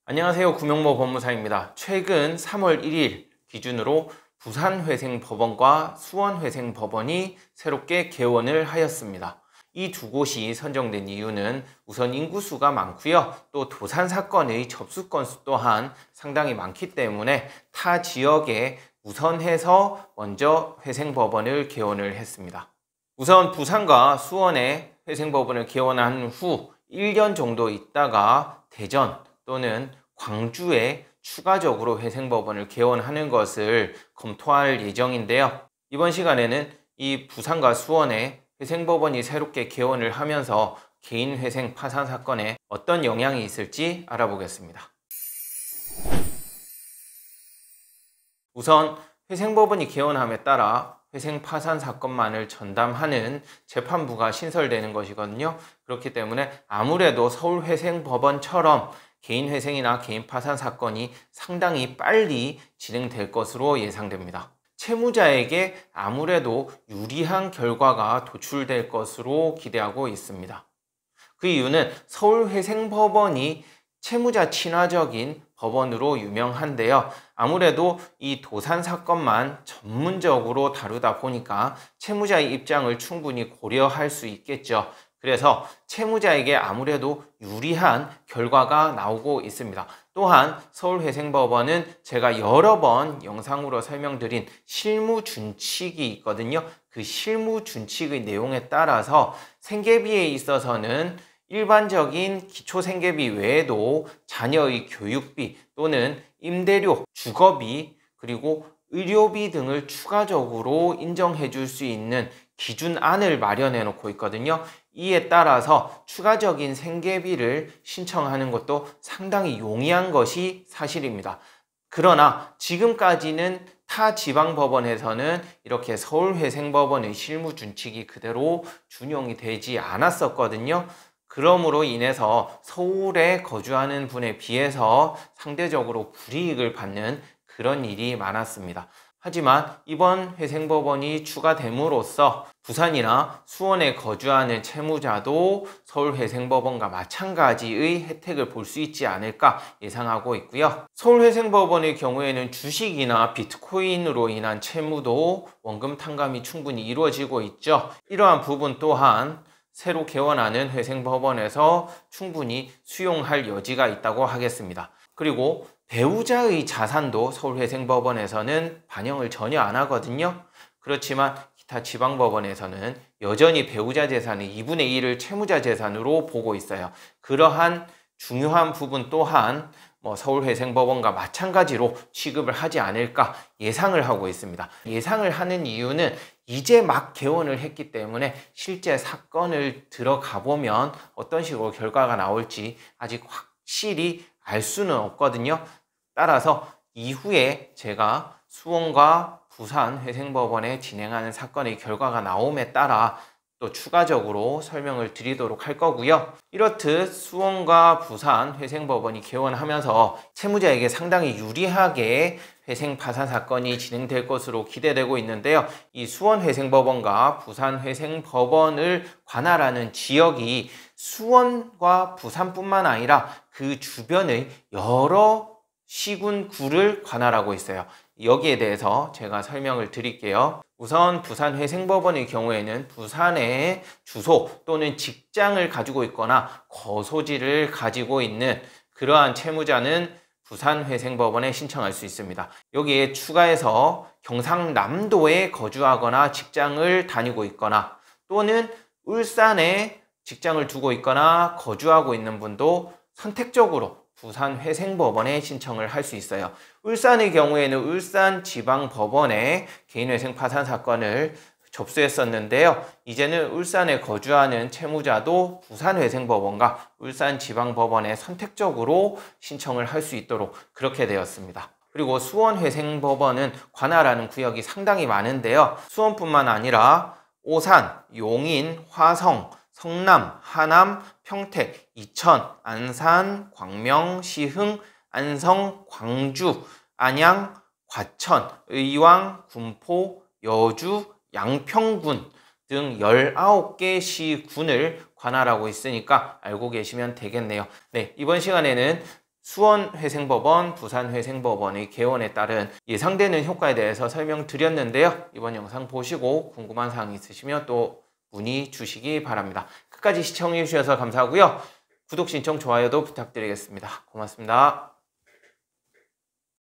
안녕하세요. 구명모 법무사입니다. 최근 3월 1일 기준으로 부산회생법원과 수원회생법원이 새롭게 개원을 하였습니다. 이 두 곳이 선정된 이유는 우선 인구수가 많고요. 또 도산 사건의 접수 건수 또한 상당히 많기 때문에 타 지역에 우선해서 먼저 회생법원을 개원을 했습니다. 우선 부산과 수원의 회생법원을 개원한 후 1년 정도 있다가 대전 또는 광주에 추가적으로 회생법원을 개원하는 것을 검토할 예정인데요. 이번 시간에는 이 부산과 수원의 회생법원이 새롭게 개원을 하면서 개인 회생 파산 사건에 어떤 영향이 있을지 알아보겠습니다. 우선 회생법원이 개원함에 따라 회생 파산 사건만을 전담하는 재판부가 신설되는 것이거든요. 그렇기 때문에 아무래도 서울회생법원처럼 개인 회생이나 개인 파산 사건이 상당히 빨리 진행될 것으로 예상됩니다. 채무자에게 아무래도 유리한 결과가 도출될 것으로 기대하고 있습니다. 그 이유는 서울회생법원이 채무자 친화적인 법원으로 유명한데요. 아무래도 이 도산 사건만 전문적으로 다루다 보니까 채무자의 입장을 충분히 고려할 수 있겠죠. 그래서 채무자에게 아무래도 유리한 결과가 나오고 있습니다. 또한 서울회생법원은 제가 여러 번 영상으로 설명드린 실무준칙이 있거든요. 그 실무준칙의 내용에 따라서 생계비에 있어서는 일반적인 기초생계비 외에도 자녀의 교육비 또는 임대료, 주거비, 그리고 의료비 등을 추가적으로 인정해 줄 수 있는 기준안을 마련해 놓고 있거든요. 이에 따라서 추가적인 생계비를 신청하는 것도 상당히 용이한 것이 사실입니다. 그러나 지금까지는 타 지방법원에서는 이렇게 서울회생법원의 실무준칙이 그대로 준용이 되지 않았었거든요. 그러므로 인해서 서울에 거주하는 분에 비해서 상대적으로 불이익을 받는 그런 일이 많았습니다. 하지만 이번 회생법원이 추가됨으로써 부산이나 수원에 거주하는 채무자도 서울회생법원과 마찬가지의 혜택을 볼 수 있지 않을까 예상하고 있고요. 서울회생법원의 경우에는 주식이나 비트코인으로 인한 채무도 원금 탕감이 충분히 이루어지고 있죠. 이러한 부분 또한 새로 개원하는 회생법원에서 충분히 수용할 여지가 있다고 하겠습니다. 그리고 배우자의 자산도 서울회생법원에서는 반영을 전혀 안 하거든요. 그렇지만 기타 지방법원에서는 여전히 배우자 재산의 2분의 1을 채무자 재산으로 보고 있어요. 그러한 중요한 부분 또한 서울회생법원과 마찬가지로 취급을 하지 않을까 예상을 하고 있습니다. 예상을 하는 이유는 이제 막 개원을 했기 때문에 실제 사건을 들어가 보면 어떤 식으로 결과가 나올지 아직 확실히 알 수는 없거든요. 따라서 이후에 제가 수원과 부산 회생법원에 진행하는 사건의 결과가 나옴에 따라 또 추가적으로 설명을 드리도록 할 거고요. 이렇듯 수원과 부산 회생법원이 개원하면서 채무자에게 상당히 유리하게 회생 파산 사건이 진행될 것으로 기대되고 있는데요. 이 수원 회생법원과 부산 회생법원을 관할하는 지역이 수원과 부산뿐만 아니라 그 주변의 여러 시군구를 관할하고 있어요. 여기에 대해서 제가 설명을 드릴게요. 우선 부산회생법원의 경우에는 부산에 주소 또는 직장을 가지고 있거나 거소지를 가지고 있는 그러한 채무자는 부산회생법원에 신청할 수 있습니다. 여기에 추가해서 경상남도에 거주하거나 직장을 다니고 있거나 또는 울산에 직장을 두고 있거나 거주하고 있는 분도 선택적으로 부산회생법원에 신청을 할 수 있어요. 울산의 경우에는 울산지방법원에 개인회생 파산 사건을 접수했었는데요. 이제는 울산에 거주하는 채무자도 부산회생법원과 울산지방법원에 선택적으로 신청을 할 수 있도록 그렇게 되었습니다. 그리고 수원회생법원은 관할하는 구역이 상당히 많은데요. 수원뿐만 아니라 오산, 용인, 화성, 성남, 하남, 평택, 이천, 안산, 광명, 시흥, 안성, 광주, 안양, 과천, 의왕, 군포, 여주, 양평군 등 19개 시군을 관할하고 있으니까 알고 계시면 되겠네요. 네, 이번 시간에는 수원회생법원, 부산회생법원의 개원에 따른 예상되는 효과에 대해서 설명드렸는데요. 이번 영상 보시고 궁금한 사항 있으시면 또 문의 주시기 바랍니다. 끝까지 시청해 주셔서 감사하고요. 구독, 신청, 좋아요도 부탁드리겠습니다. 고맙습니다.